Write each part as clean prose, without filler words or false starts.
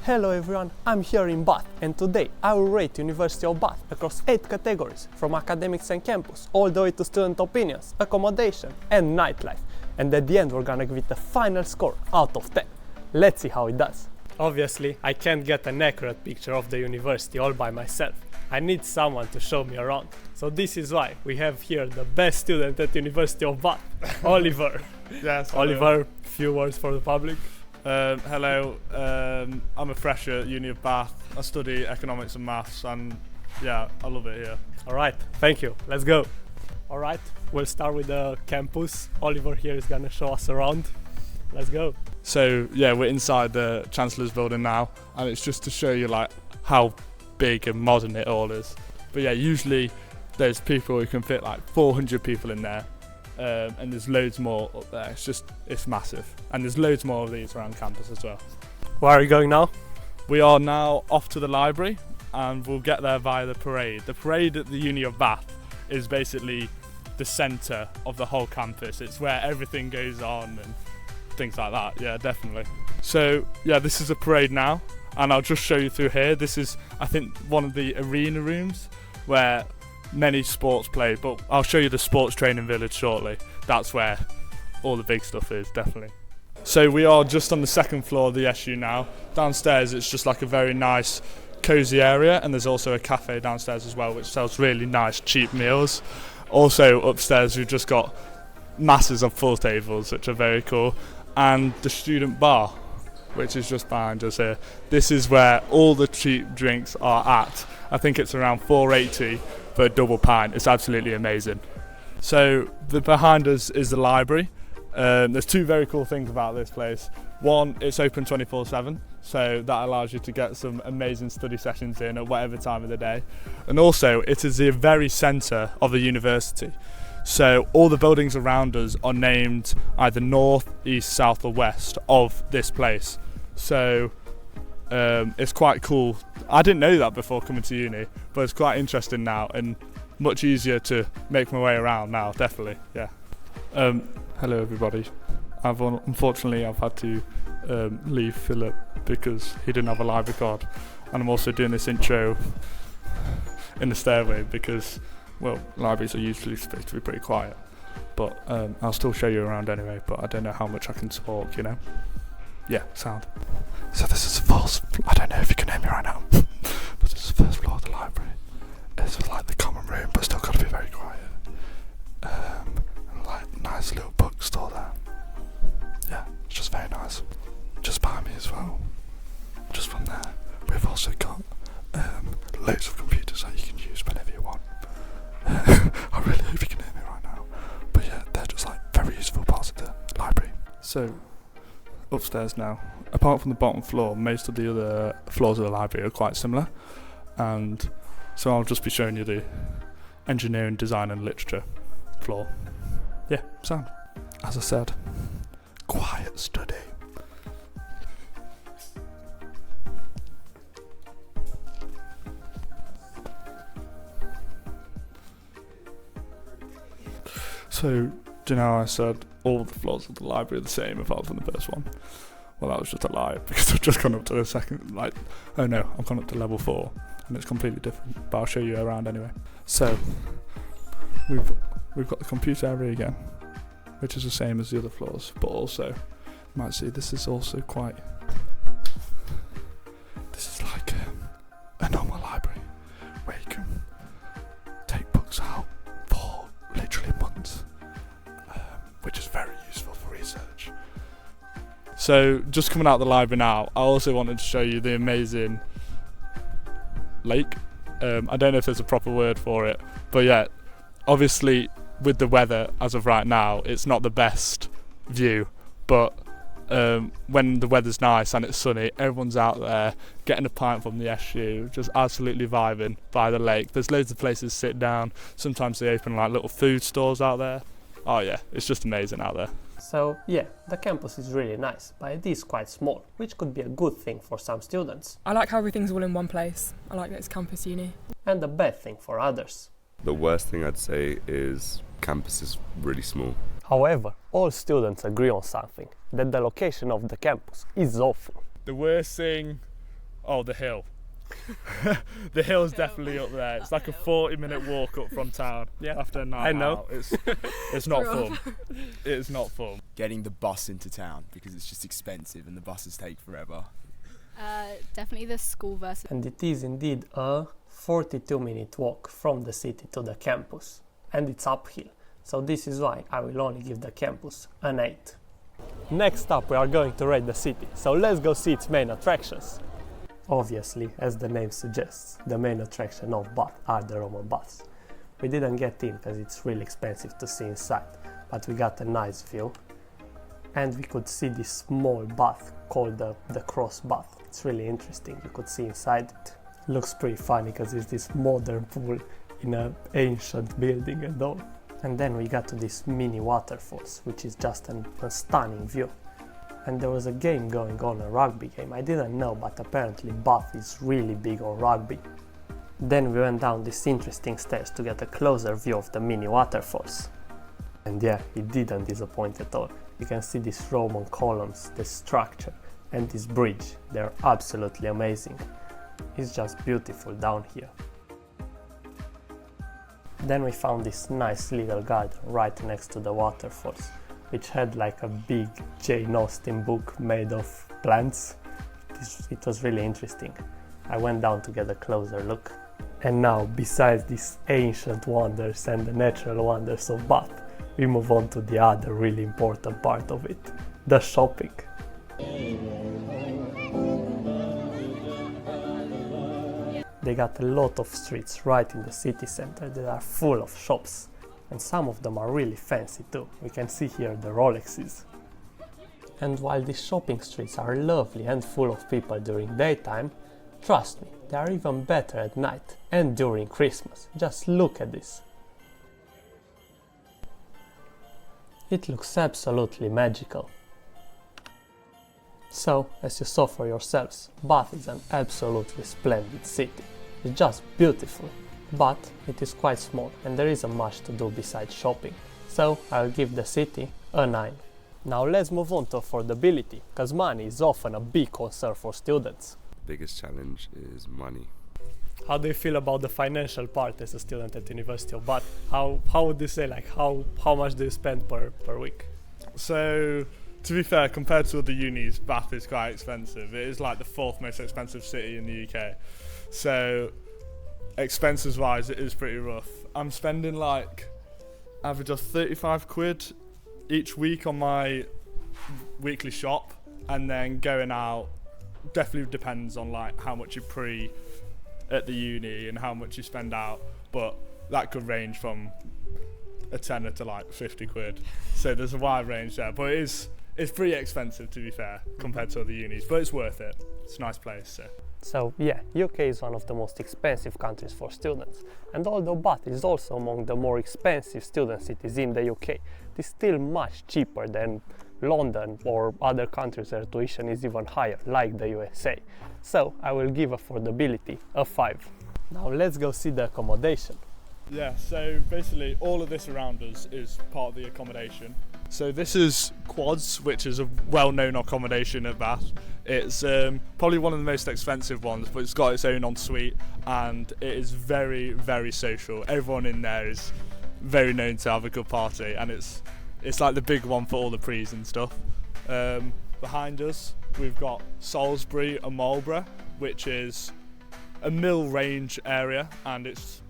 Hello everyone, I'm here in Bath and today I will rate University of Bath across 8 categories from academics and campus all the way to student opinions, accommodation and nightlife, and at the end we're gonna give it the final score out of 10. Let's see how it does. Obviously I can't get an accurate picture of the university all by myself. I need someone to show me around. So this is why we have here the best student at University of Bath, Oliver. Yes. Oliver, few words for the public. Hello, I'm a fresher at Uni of Bath. I study economics and maths and yeah, I love it here. Alright, thank you. Let's go. Alright, we'll start with the campus. Oliver here is gonna show us around. Let's go. So yeah, we're inside the Chancellor's building now and it's just to show you like how big and modern it all is. But yeah, usually there's people who can fit like 400 people in there. And there's loads more up there. It's massive, and there's loads more of these around campus as well. Where are you going now? We are now off to the library and we'll get there via the parade. The parade at the Uni of Bath is basically the centre of the whole campus. It's where everything goes on and things like that. Yeah, definitely. So yeah, this is a parade now and I'll just show you through here. This is, I think, one of the arena rooms where many sports play, but I'll show you the sports training village shortly. That's where all the big stuff is, definitely. So we are just on the second floor of the SU now. Downstairs it's just like a very nice cosy area, and there's also a cafe downstairs as well which sells really nice cheap meals. Also upstairs we've just got masses of pool tables which are very cool, and the student bar which is just behind us here. This is where all the cheap drinks are at. I think it's around $4.80 for a double pint. It's absolutely amazing. So behind us is the library. There's two very cool things about this place. One, it's open 24/7, so that allows you to get some amazing study sessions in at whatever time of the day. And also, it is the very centre of the university. So all the buildings around us are named either north, east, south or west of this place. So it's quite cool. I didn't know that before coming to uni, but it's quite interesting now and much easier to make my way around now, definitely, yeah. Hello everybody. Unfortunately I've had to leave Philip because he didn't have a library card, and I'm also doing this intro in the stairway because, well, libraries are usually supposed to be pretty quiet, but I'll still show you around anyway, but I don't know how much I can talk, you know. Yeah, sound. So this is the first, I don't know if you can hear me right now, but this is the first floor of the library. It's like the common room, but still got to be very quiet. And like nice little bookstore there. Yeah, it's just very nice. Just behind me as well. Just from there, we've also got loads of computers that you can use whenever you want. I really hope you can hear me right now. But yeah, they're just like very useful parts of the library. So upstairs now, apart from the bottom floor, most of the other floors of the library are quite similar, and so I'll just be showing you the engineering, design and literature floor. Yeah, sound. As I said, quiet study. So, do you know how I said all the floors of the library are the same apart from the first one? Well, that was just a lie because I've just gone up to the second, like, oh no, I've gone up to level 4 and it's completely different, but I'll show you around anyway. So, we've got the computer area again, which is the same as the other floors, but also, you might see this is also quite, this is like a normal library where you can take books out for literally months, which is very useful for research. So just coming out of the library now, I also wanted to show you the amazing lake. I don't know if there's a proper word for it, but yeah, obviously with the weather as of right now, it's not the best view, but when the weather's nice and it's sunny, everyone's out there getting a pint from the SU, just absolutely vibing by the lake. There's loads of places to sit down. Sometimes they open like little food stores out there. Oh yeah, it's just amazing out there. So yeah, the campus is really nice, but it is quite small, which could be a good thing for some students. I like how everything's all in one place. I like that it's campus uni. And a bad thing for others. The worst thing I'd say is campus is really small. However, all students agree on something, that the location of the campus is awful. The worst thing Oh, the hill. The hill's definitely up there. It's like a 40-minute walk up from town after a night I know. out. It's not fun. It's not fun. Getting the bus into town because it's just expensive and the buses take forever. Definitely the school versus. And it is indeed a 42-minute walk from the city to the campus. And it's uphill. So this is why I will only give the campus an 8. Next up we are going to rate the city. So let's go see its main attractions. Obviously, as the name suggests, the main attraction of Bath are the Roman baths. We didn't get in because it's really expensive to see inside, but we got a nice view. And we could see this small bath called the cross bath. It's really interesting, you could see inside it. Looks pretty funny because it's this modern pool in an ancient building and all. And then we got to this mini waterfalls, which is just a stunning view. And there was a game going on, a rugby game. I didn't know, but apparently Bath is really big on rugby. Then we went down these interesting stairs to get a closer view of the mini waterfalls. And yeah, it didn't disappoint at all. You can see these Roman columns, the structure, and this bridge. They're absolutely amazing. It's just beautiful down here. Then we found this nice little garden right next to the waterfalls, which had like a big Jane Austen book made of plants. It was really interesting. I went down to get a closer look. And now, besides these ancient wonders and the natural wonders of Bath, we move on to the other really important part of it, the shopping. They got a lot of streets right in the city center that are full of shops. And some of them are really fancy too. We can see here the Rolexes. And while these shopping streets are lovely and full of people during daytime, trust me, they are even better at night and during Christmas. Just look at this. It looks absolutely magical. So, as you saw for yourselves, Bath is an absolutely splendid city. It's just beautiful. But it is quite small and there isn't much to do besides shopping. So I'll give the city a 9. Now let's move on to affordability, because money is often a big concern for students. Biggest challenge is money. How do you feel about the financial part as a student at University of Bath? How would you say, like, how much do you spend per week? So, to be fair, compared to other unis, Bath is quite expensive. It is like the 4th most expensive city in the UK. So, expenses wise, it is pretty rough. I'm spending like average of 35 quid each week on my weekly shop, and then going out definitely depends on like how much you pre at the uni and how much you spend out, but that could range from a tenner to like 50 quid. So there's a wide range there, but it's pretty expensive to be fair compared to other unis, but it's worth it. It's a nice place. So yeah, UK is one of the most expensive countries for students, and although Bath is also among the more expensive student cities in the UK, it is still much cheaper than London or other countries where tuition is even higher, like the USA. So I will give affordability a 5. Now let's go see the accommodation. Yeah, so basically all of this around us is part of the accommodation. So this is Quads, which is a well-known accommodation at Bath. It's probably one of the most expensive ones, but it's got its own ensuite and it is very, very social. Everyone in there is very known to have a good party, and it's like the big one for all the prees and stuff. Behind us, we've got Salisbury and Marlborough, which is a mill range area, and it's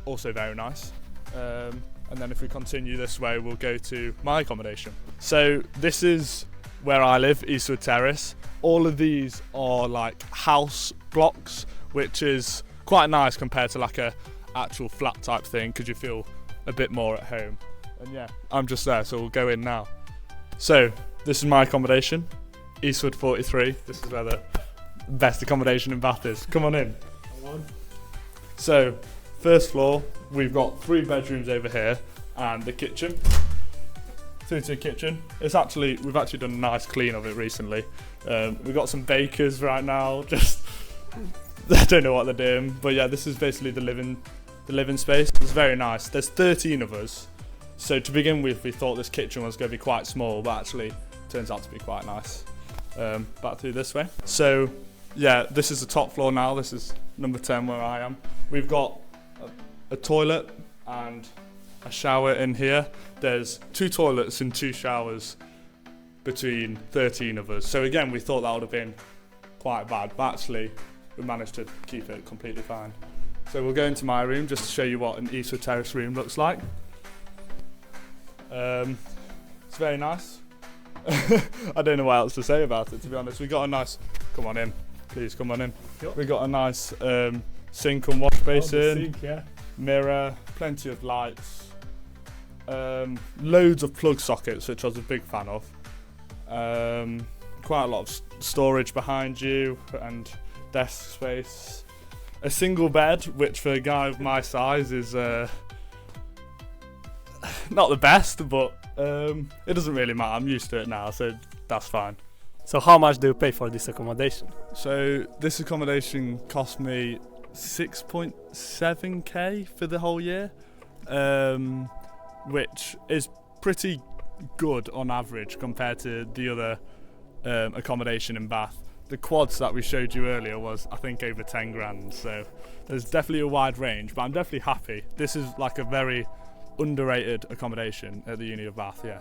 also very nice. And then if we continue this way, we'll go to my accommodation. So this is where I live, Eastwood Terrace. All of these are like house blocks, which is quite nice compared to like a actual flat type thing, because you feel a bit more at home. And yeah, I'm just there, so we'll go in now. So this is my accommodation, Eastwood 43. This is where the best accommodation in Bath is. Come on in. So first floor, we've got 3 bedrooms over here and the kitchen. Through to the kitchen. We've actually done a nice clean of it recently. We've got some bakers right now. Just I don't know what they're doing, but yeah, this is basically the living space. It's very nice. There's 13 of us. So to begin with, we thought this kitchen was going to be quite small, but actually turns out to be quite nice. Back through this way. So Yeah, this is the top floor now. This is number 10 where I am. We've got a toilet and a shower in here. There's 2 toilets and 2 showers between 13 of us. So again, we thought that would have been quite bad, but actually we managed to keep it completely fine. So we'll go into my room just to show you what an Eastwood Terrace room looks like. It's very nice. I don't know what else to say about it, to be honest. We got a nice, come on in, please come on in. Sure. We got a nice sink and wash basin, sink, yeah. mirror, plenty of lights, loads of plug sockets, which I was a big fan of. Quite a lot of storage behind you and desk space. A single bed, which for a guy of my size is not the best, but it doesn't really matter. I'm used to it now, so that's fine. So how much do you pay for this accommodation? So this accommodation cost me 6.7k for the whole year, which is pretty good on average compared to the other accommodation in Bath. The quads that we showed you earlier was, I think, over 10 grand, so there's definitely a wide range, but I'm definitely happy. This is like a very underrated accommodation at the Uni of Bath, yeah.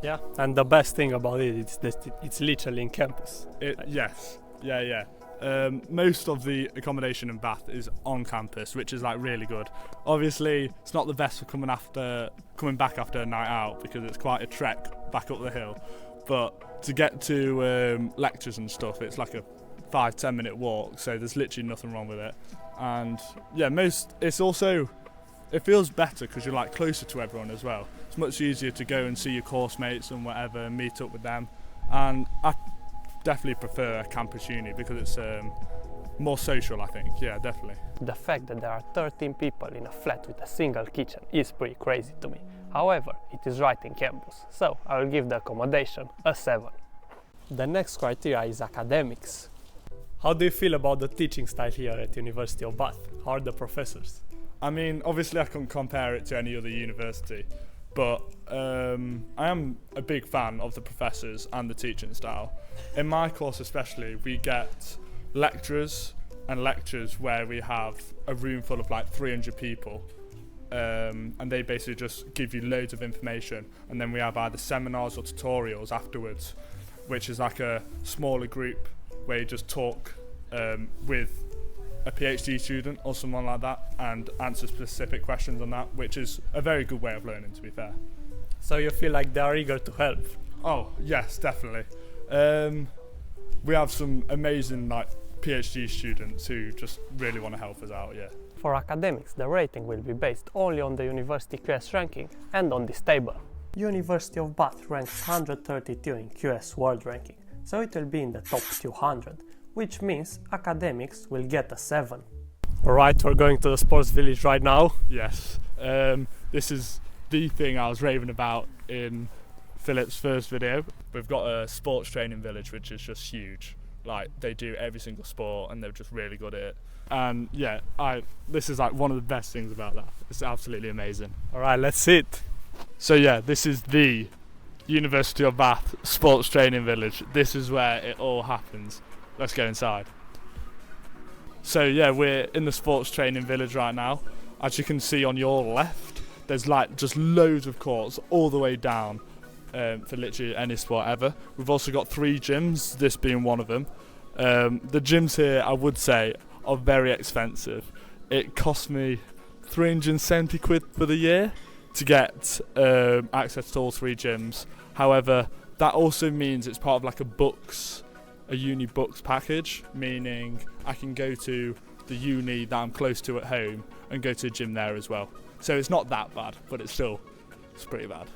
Yeah, and the best thing about it is that it's literally in campus. Yes, yeah. Most of the accommodation in Bath is on campus, which is like really good. Obviously, it's not the best for coming back after a night out because it's quite a trek back up the hill. But to get to lectures and stuff, it's like a 5-10 minute walk, so there's literally nothing wrong with it. And yeah, it feels better because you're like closer to everyone as well. It's much easier to go and see your course mates and whatever and meet up with them. And I definitely prefer a campus uni because it's more social, I think. Yeah, definitely. The fact that there are 13 people in a flat with a single kitchen is pretty crazy to me. However, it is right in campus, so I will give the accommodation a 7. The next criteria is academics. How do you feel about the teaching style here at University of Bath? How are the professors? I mean, obviously I couldn't compare it to any other university, but I am a big fan of the professors and the teaching style. In my course especially, we get lecturers and lectures where we have a room full of like 300 people, and they basically just give you loads of information, and then we have either seminars or tutorials afterwards, which is like a smaller group where you just talk with a PhD student or someone like that and answer specific questions on that, which is a very good way of learning, to be fair. So you feel like they are eager to help? Oh yes, definitely. We have some amazing like PhD students who just really want to help us out, yeah. For academics, the rating will be based only on the university QS ranking and on this table. University of Bath ranks 132 in QS World Ranking, so it will be in the top 200, which means academics will get a 7. Alright, we're going to the sports village right now. Yes, this is the thing I was raving about in Philip's first video. We've got a sports training village which is just huge. Like, they do every single sport and they're just really good at it. And yeah, this is like one of the best things about that. It's absolutely amazing. Alright, let's see it. So yeah, this is the University of Bath sports training village. This is where it all happens. Let's go inside. So yeah, we're in the sports training village right now. As you can see on your left, there's like just loads of courts all the way down for literally any sport ever. We've also got 3 gyms, this being one of them. The gyms here, I would say, are very expensive. It cost me 370 quid for the year to get access to all 3 gyms. However, that also means it's part of like a uni books package, meaning I can go to the uni that I'm close to at home and go to a gym there as well. So it's not that bad, but it's pretty bad.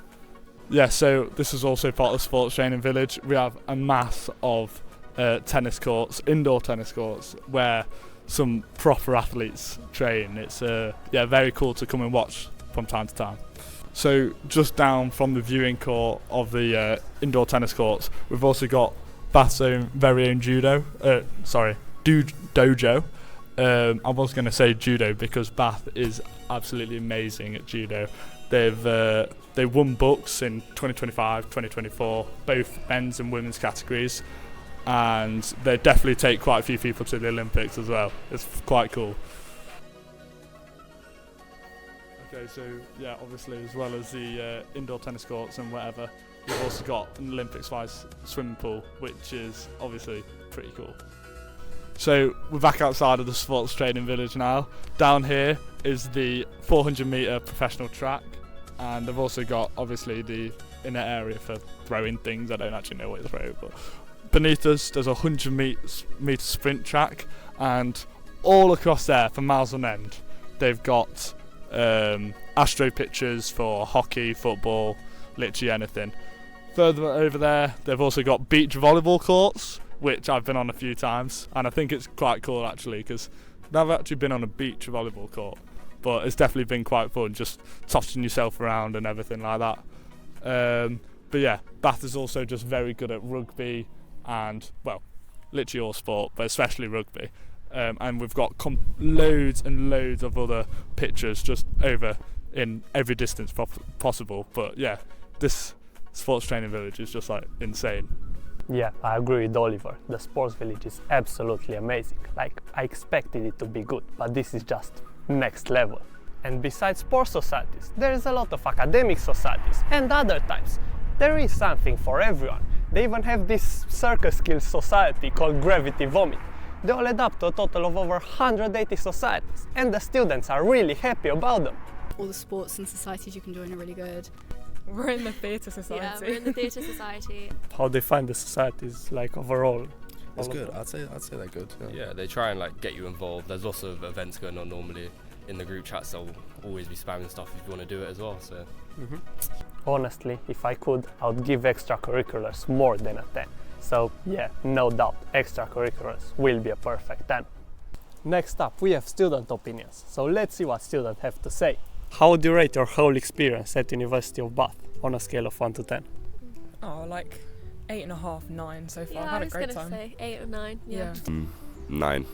Yeah, so this is also part of the sports training village. We have a mass of tennis courts, indoor tennis courts, where some proper athletes train. It's very cool to come and watch from time to time. So just down from the viewing court of the indoor tennis courts, we've also got Bath's own very own dojo. I was going to say judo because Bath is absolutely amazing at judo. They won books in 2025, 2024, both men's and women's categories. and they definitely take quite a few people to the Olympics as well. It's quite cool. Okay, so yeah, obviously as well as the indoor tennis courts and whatever, we've also got an Olympics-wise swimming pool, which is obviously pretty cool. So we're back outside of the sports training village now. Down here is the 400 metre professional track, and they've also got obviously the inner area for throwing things. I don't actually know what you throw, but beneath us there's a 100 metre sprint track, and all across there for miles on end they've got astro pitches for hockey, football, literally anything. Further over there they've also got beach volleyball courts, which I've been on a few times, and I think it's quite cool actually, because I've never actually been on a beach volleyball court, but it's definitely been quite fun just tossing yourself around and everything like that. But yeah, Bath is also just very good at rugby and, well, literally all sport, but especially rugby. And we've got loads and loads of other pitches just over in every distance possible. But yeah, this sports training village is just like insane. Yeah, I agree with Oliver. The sports village is absolutely amazing. Like, I expected it to be good, but this is just next level. And besides sports societies, there is a lot of academic societies and other types. There is something for everyone. They even have this circus skills society called Gravity Vomit. They all add up to a total of over 180 societies, and the students are really happy about them. All the sports and societies you can join are really good. We're in the theatre society. Yeah, we're in the theatre society. How they find the societies, like, overall? It's good. I'd say they're good. Yeah, they try and like get you involved. There's lots of events going on normally in the group chats. They'll always be spamming stuff if you want to do it as well. So. Honestly, if I could, I would give extracurriculars more than a 10. So yeah, no doubt, extracurriculars will be a perfect 10. Next up, we have student opinions. So let's see what students have to say. How would you rate your whole experience at University of Bath on a scale of 1 to 10? Oh, like 8.5, 9 so far. Yeah, I've I had a was great gonna time. say 8 or 9. Yeah. 9.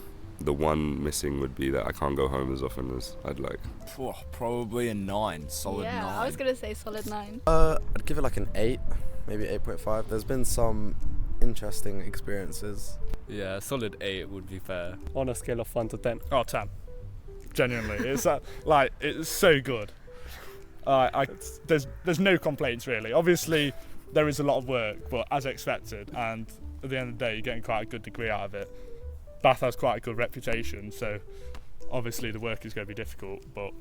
The one missing would be that I can't go home as often as I'd like. Oh, probably a 9, solid 9. Yeah, I was gonna say solid 9. I'd give it like an 8, maybe 8.5. There's been some interesting experiences. Yeah, solid 8 would be fair. On a scale of 1 to 10? Oh, 10. Genuinely, it's like it's so good. There's no complaints really. Obviously, there is a lot of work, but as expected, and at the end of the day, you're getting quite a good degree out of it. Bath has quite a good reputation, so obviously the work is going to be difficult, but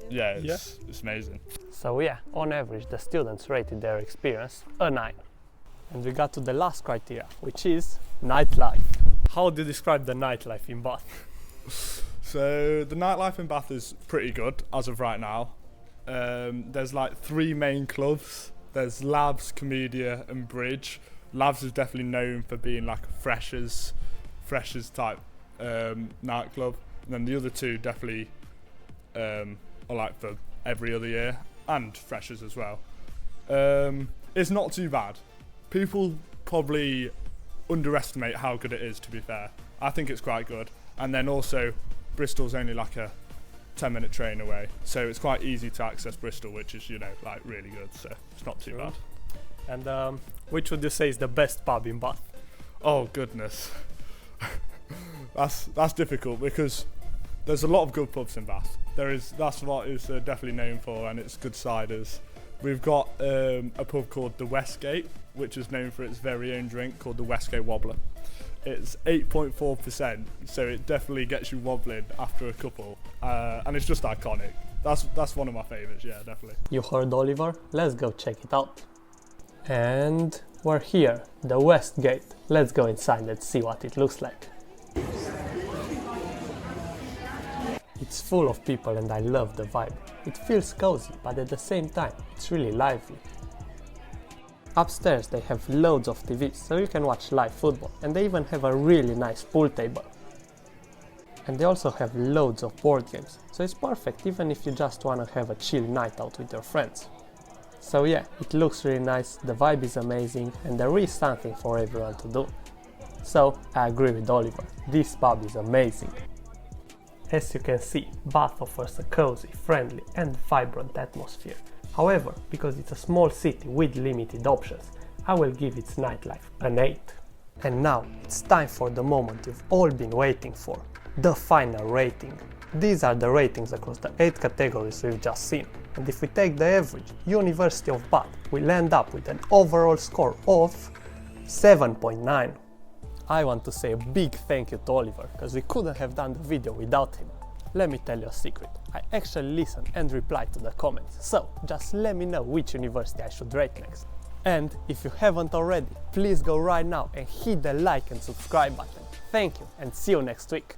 yeah, it's amazing. So yeah, on average, the students rated their experience a 9. And we got to the last criteria, which is nightlife. How do you describe the nightlife in Bath? So the nightlife in Bath is pretty good as of right now. There's like 3 main clubs. There's Labs, Comedia and Bridge. Labs is definitely known for being like a freshers type nightclub. And then the other 2 definitely are like for every other year, and freshers as well. It's not too bad. People probably underestimate how good it is, to be fair. I think it's quite good. And then also, Bristol's only like a 10-minute train away, so it's quite easy to access Bristol, which is, you know, like really good, so it's not too bad. And which would you say is the best pub in Bath? Oh goodness. That's difficult, because there's a lot of good pubs in Bath. That's what it's definitely known for, and it's good ciders. We've got a pub called the Westgate, which is known for its very own drink called the Westgate Wobbler. It's 8.4%, so it definitely gets you wobbling after a couple, and it's just iconic. That's one of my favourites, yeah, definitely. You heard Oliver? Let's go check it out. And we're here, the Westgate. Let's go inside and see what it looks like. It's full of people and I love the vibe. It feels cozy, but at the same time, it's really lively. Upstairs they have loads of TVs, so you can watch live football, and they even have a really nice pool table. And they also have loads of board games, so it's perfect even if you just wanna have a chill night out with your friends. So yeah, it looks really nice, the vibe is amazing, and there is something for everyone to do. So I agree with Oliver, this pub is amazing. As you can see, Bath offers a cozy, friendly and vibrant atmosphere. However, because it's a small city with limited options, I will give its nightlife an 8. And now it's time for the moment you've all been waiting for, the final rating. These are the ratings across the 8 categories we've just seen, and if we take the average, University of Bath will end up with an overall score of 7.9. I want to say a big thank you to Oliver, because we couldn't have done the video without him. Let me tell you a secret, I actually listen and reply to the comments, so just let me know which university I should rate next. And if you haven't already, please go right now and hit the like and subscribe button. Thank you and see you next week.